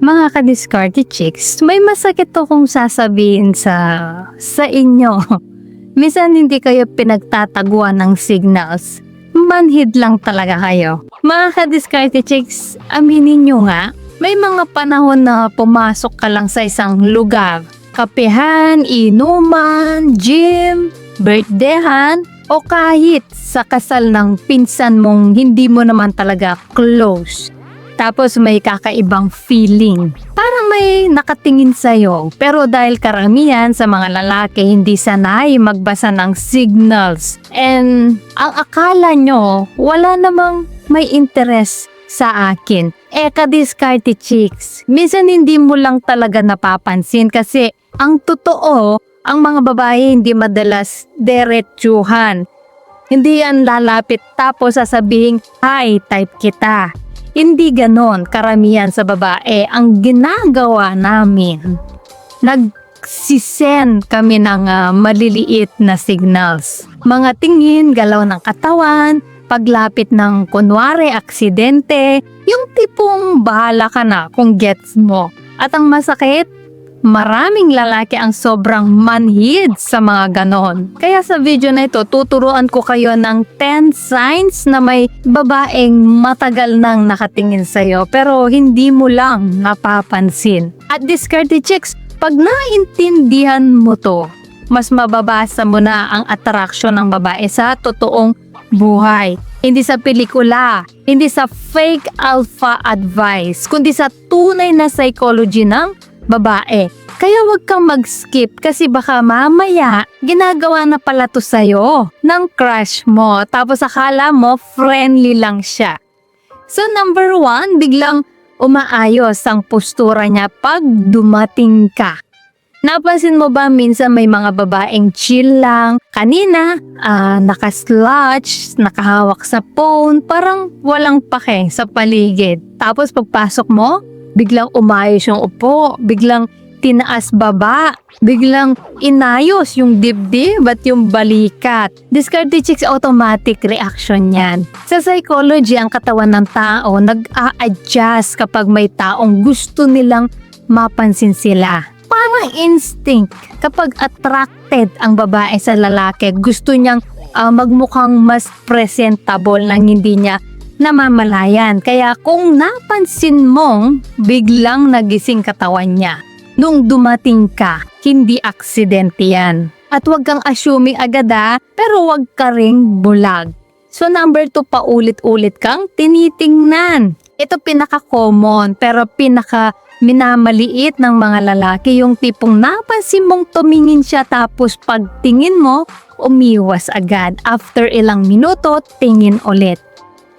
Mga ka-discarte chicks, may masakit akong sasabihin sa inyo. Minsan hindi kayo pinagtataguan ng signals. Manhid lang talaga kayo. Mga ka-discarte chicks, aminin nyo nga, may mga panahon na pumasok ka lang sa isang lugar. Kapehan, inuman, gym, birthdayhan, o kahit sa kasal ng pinsan mong hindi mo naman talaga close. Tapos may kakaibang feeling. Parang may nakatingin sa'yo. Pero dahil karamihan sa mga lalaki hindi sanay magbasa ng signals. And ang akala nyo, wala namang may interest sa akin. Ka-discarte chicks. Minsan hindi mo lang talaga napapansin kasi ang totoo, ang mga babae hindi madalas diretsuhan. Hindi yan lalapit tapos sasabihin, "Hi, type kita." Hindi ganon karamihan sa babae. Ang ginagawa namin, nagsisend kami ng maliliit na signals. Mga tingin, galaw ng katawan, paglapit ng kunwari aksidente, yung tipong bahala ka na kung gets mo. At ang masakit, maraming lalaki ang sobrang manhid sa mga ganon. Kaya sa video na ito, tuturuan ko kayo ng 10 signs na may babaeng matagal nang nakatingin sa'yo pero hindi mo lang napapansin. At discarte chicks, pag naintindihan mo to, mas mababasa mo na ang attraction ng babae sa totoong buhay. Hindi sa pelikula, hindi sa fake alpha advice, kundi sa tunay na psychology ng babae. Kaya wag kang mag-skip kasi baka mamaya ginagawa na pala to sa'yo ng crush mo tapos akala mo friendly lang siya. So number 1, biglang umaayos ang postura niya pag dumating ka. Napansin mo ba minsan may mga babaeng chill lang? Kanina, nakaslouch, nakahawak sa phone, parang walang pake sa paligid. Tapos pagpasok mo, biglang umayos yung upo, biglang tinaas baba, biglang inayos yung dibdib at yung balikat. Discarte chicks, automatic reaction yan. Sa psychology, ang katawan ng tao nag-a-adjust kapag may taong gusto nilang mapansin sila. Parang instinct. Kapag attracted ang babae sa lalaki, gusto niyang magmukhang mas presentable nang hindi niya namamalayan. Kaya kung napansin mong biglang nagising katawan niya nung dumating ka, hindi aksidente yan. At wag kang assuming agad pero wag ka ring bulag. So number 2, paulit-ulit kang tinitingnan. Ito pinaka-common pero minamaliit ng mga lalaki, yung tipong napansin mong tumingin siya tapos pagtingin mo, umiwas agad. After ilang minuto, tingin ulit.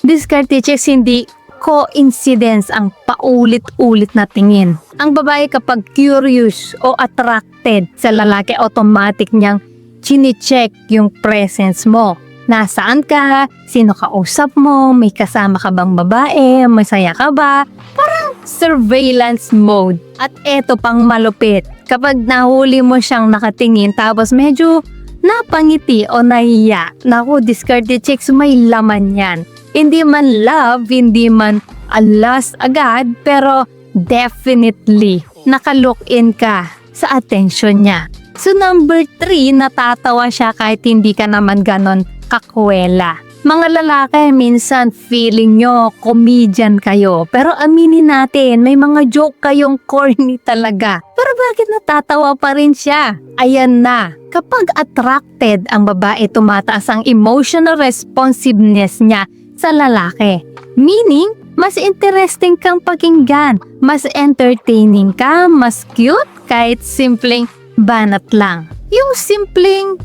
Discarte chicks, hindi coincidence ang paulit-ulit na tingin. Ang babae kapag curious o attracted sa lalaki, automatic niyang chine-check yung presence mo. Nasaan ka? Sino kausap mo? May kasama ka bang babae? Masaya ka ba? Parang surveillance mode. At eto pang malupit. Kapag nahuli mo siyang nakatingin tapos medyo napangiti o nahiya, naku, discarte chicks, may laman yan. Hindi man love, hindi man lust agad, pero definitely nakalook in ka sa attention niya. So number 3, natatawa siya kahit hindi ka naman ganon kakwela. Mga lalaki, minsan feeling nyo comedian kayo, pero aminin natin, may mga joke kayong corny talaga. Pero bakit natatawa pa rin siya? Ayan na, kapag attracted ang babae, tumataas ang emotional responsiveness niya sa lalaki. Meaning, mas interesting kang pakinggan, mas entertaining ka, mas cute, kahit simpleng banat lang. Yung simpleng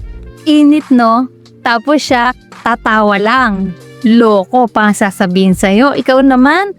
init, no? Tapos siya, tatawa lang. Loko pa ang sasabihin sa'yo. Ikaw naman,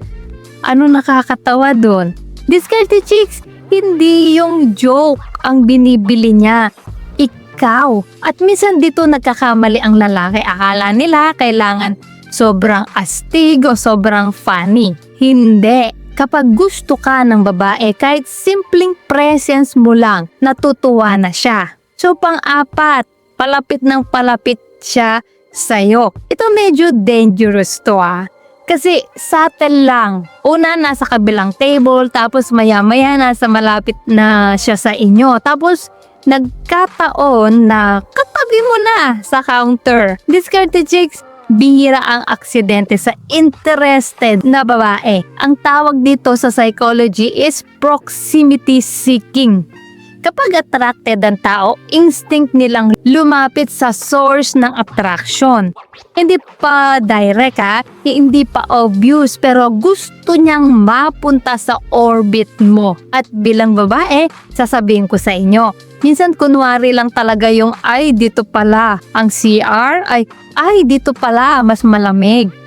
ano nakakatawa doon? Discarte chicks, hindi yung joke ang binibili niya. Ikaw. At minsan dito nagkakamali ang lalaki. Akala nila kailangan sobrang astig o sobrang funny. Hindi. Kapag gusto ka ng babae, kahit simpleng presence mo lang, natutuwa na siya. So pang-apat, palapit ng palapit siya sa'yo. Ito medyo dangerous to Kasi subtle lang. Una, nasa kabilang table, tapos maya-maya nasa malapit na siya sa inyo. Tapos, nagkataon na katabi mo na sa counter. Diskarte chicks, bihira ang aksidente sa interested na babae. Ang tawag dito sa psychology is proximity seeking. Kapag attracted ang tao, instinct nilang lumapit sa source ng attraction. Hindi pa direct hindi pa obvious, pero gusto niyang mapunta sa orbit mo. At bilang babae, sasabihin ko sa inyo, minsan kunwari lang talaga yung ay dito pala ang CR, ay dito pala mas malamig.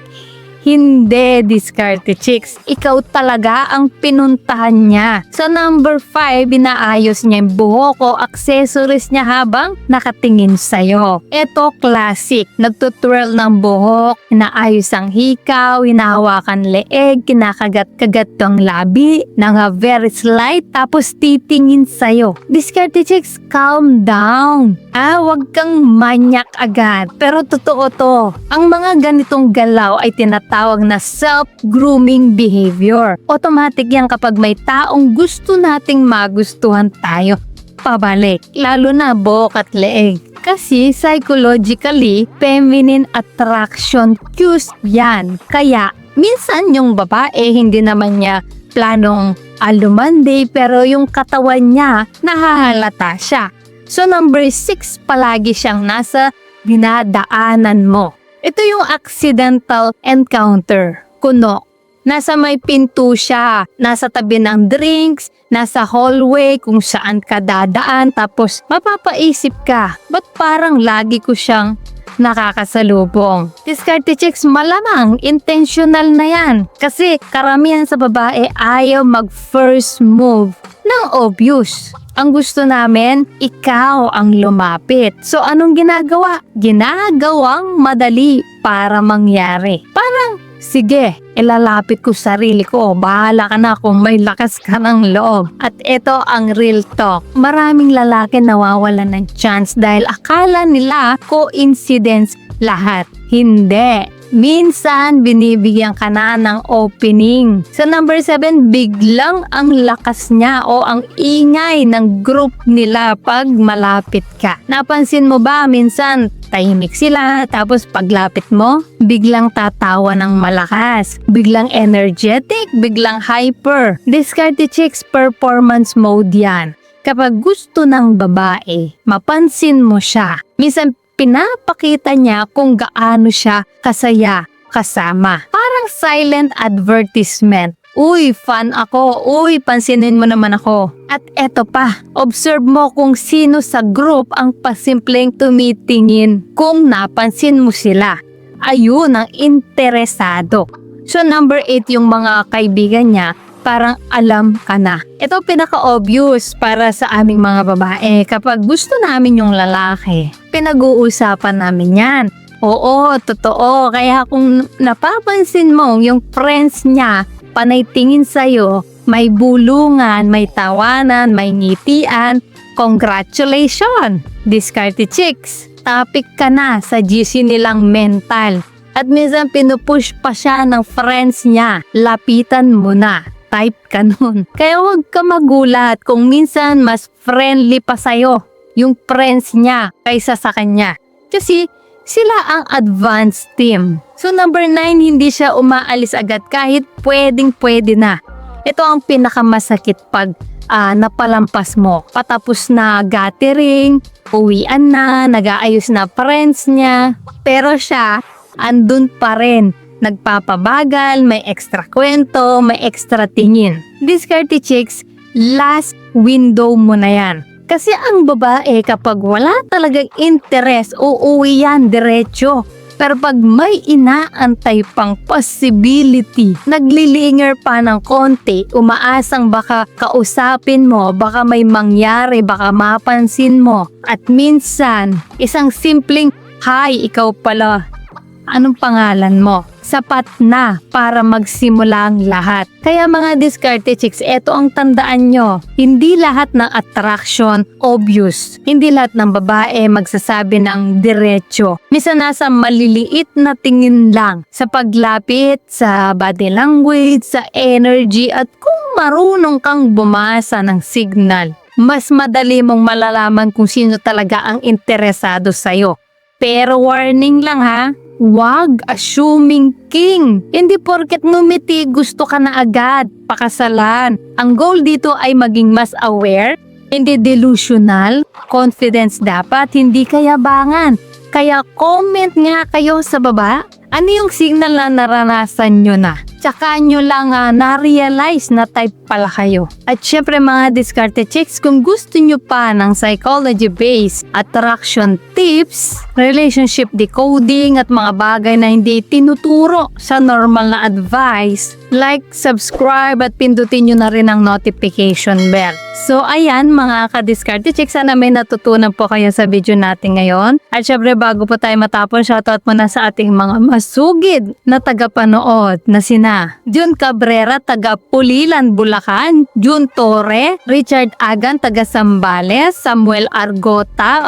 Hindi, diskarte chicks. Ikaw talaga ang pinuntahan niya. Sa number 5, inaayos niya yung buhok o accessories niya habang nakatingin sa'yo. Ito, classic. Nagtutwirl ng buhok, inaayos ang hikaw, hinahawakan leeg, kinakagat-kagat ang labi, nang very slight, tapos titingin sa'yo. Diskarte chicks, calm down. Wag kang manyak agad. Pero totoo to. Ang mga ganitong galaw ay tinatawag na self-grooming behavior. Automatic yan kapag may taong gusto nating magustuhan tayo pabalik. Lalo na buhok at leeg. Kasi psychologically, feminine attraction cues yan. Kaya minsan yung babae hindi naman niya planong lumande pero yung katawan niya nahahalata siya. So number 6, palagi siyang nasa dinadaanan mo. Ito yung accidental encounter. Kuno, nasa may pinto siya, nasa tabi ng drinks, nasa hallway kung saan ka dadaan, tapos mapapaisip ka, ba't parang lagi ko siyang nakakasalubong? Diskarte chicks, malamang intentional na yan. Kasi karamihan sa babae ayaw mag-first move ng obvious. Ang gusto namin, ikaw ang lumapit. So anong ginagawa? Ginagawang madali para mangyari. Parang, sige, ilalapit ko sarili ko. Bahala ka na kung may lakas ka ng loob. At ito ang real talk. Maraming lalaki nawawalan ng chance dahil akala nila coincidence lahat. Hindi. Minsan, binibigyan ka na ng opening. Sa number 7, biglang ang lakas niya o ang ingay ng group nila pag malapit ka. Napansin mo ba, minsan tahimik sila, tapos paglapit mo, biglang tatawa ng malakas. Biglang energetic, biglang hyper. Diskarte chicks, performance mode yan. Kapag gusto ng babae, mapansin mo siya. Minsan, pinapakita niya kung gaano siya kasaya kasama. Parang silent advertisement. Uy, fan ako. Uy, pansinin mo naman ako. At eto pa, observe mo kung sino sa group ang pasimpleng tumitingin kung napansin mo sila. Ayun ang interesado. So number 8, yung mga kaibigan niya, parang alam ka na. Ito pinaka-obvious para sa aming mga babae. Kapag gusto namin yung lalaki, pinag-uusapan namin yan. Oo, totoo. Kaya kung napapansin mo yung friends niya, panay tingin sa'yo, may bulungan, may tawanan, may ngitian, congratulations! Diskarte chicks, topic ka na sa GC nilang mental. At minsan pinupush pa siya ng friends niya, lapitan mo na. Type ka nun. Kaya huwag ka magulat kung minsan mas friendly pa sa'yo yung friends niya kaysa sa kanya. Kasi sila ang advanced team. So number 9, hindi siya umaalis agad kahit pwedeng-pwede na. Ito ang pinakamasakit pag napalampas mo. Patapos na gathering, uwian na, nag-aayos na friends niya. Pero siya, andun pa rin. Nagpapabagal, may extra kwento, may extra tingin. Diskarte chicks, last window mo na yan. Kasi ang babae kapag wala talagang interest, uuwi yan diretso. Pero pag may inaantay pang possibility, naglilinger pa ng konti, umaasang baka kausapin mo, baka may mangyari, baka mapansin mo. At minsan, isang simpleng, "Hi, ikaw pala. Anong pangalan mo?" sapat na para magsimula ang lahat. Kaya mga diskarte chicks, eto ang tandaan nyo. Hindi lahat ng attraction obvious. Hindi lahat ng babae magsasabi ng diretso. Minsan nasa maliliit na tingin lang sa paglapit, sa body language, sa energy at kung marunong kang bumasa ng signal. Mas madali mong malalaman kung sino talaga ang interesado sa'yo. Pero warning lang ha, wag assuming king. Hindi porket ngumiti gusto ka na agad pakasalan. Ang goal dito ay maging mas aware, hindi delusional, confidence dapat, hindi kayabangan. Kaya comment nga kayo sa baba, ano yung signal na naranasan nyo na? Tsaka nyo lang na-realize na type pala kayo. At syempre mga diskarte chicks, kung gusto nyo pa ng psychology-based attraction tips, relationship decoding at mga bagay na hindi tinuturo sa normal na advice, like, subscribe at pindutin nyo na rin ang notification bell. So ayan mga ka-diskarte chicks, sana may natutunan po kayo sa video natin ngayon. At syempre bago po tayo matapos, shoutout muna sa ating mga masugid na tagapanood na sina Jun Cabrera, taga Pulilan, Bulacan, Jun Torre, Richard Agan, taga Zambales, Samuel Argota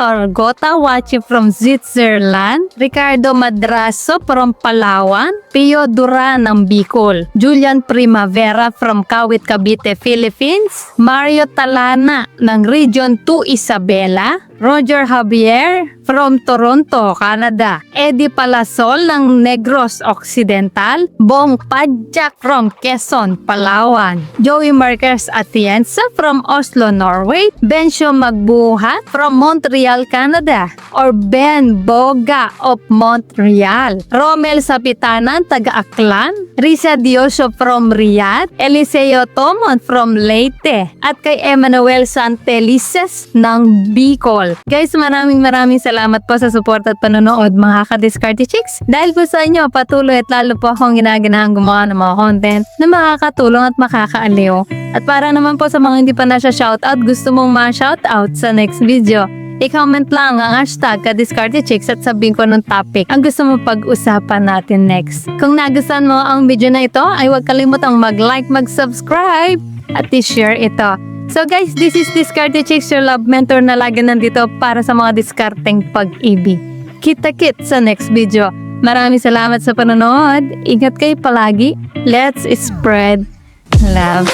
watching from Switzerland, Ricardo Madraso from Palawan, Pio Duran ng Bicol, Julian Primavera from Kawit, Cavite, Philippines, Mario Talana ng Region 2 Isabela, Roger Javier from Toronto, Canada, Eddie Palasol ng Negros Occidental, Bong Padjak from Quezon, Palawan, Joey Marquez Atienza from Oslo, Norway, Bencio Magbuhat from Montreal, Canada, or Ben Boga of Montreal, Romel Sapitanan, taga Aklan, Risa Dioso from Riyadh, Eliseo Tomon from Leyte, at kay Emmanuel Santelices ng Bicol. Guys, maraming salamat po sa support at panonood mga ka-diskarte chicks. Dahil po sa inyo, patuloy at lalo po akong ginaganahang gumawa ng mga content na makakatulong at makakaaliw. At para naman po sa mga hindi pa na siya shoutout, gusto mong ma-shoutout sa next video, i-comment lang ang hashtag ka-diskarte chicks at sabihin ko ng topic ang gusto mo pag-usapan natin next. Kung nagustuhan mo ang video na ito, ay huwag kalimutang mag-like, mag-subscribe at i-share ito. So guys, this is Diskarte Chicks, your love mentor na lagi nandito para sa mga diskarteng pag-ibig. Kita-kit sa next video. Maraming salamat sa panonood. Ingat kayo palagi. Let's spread love.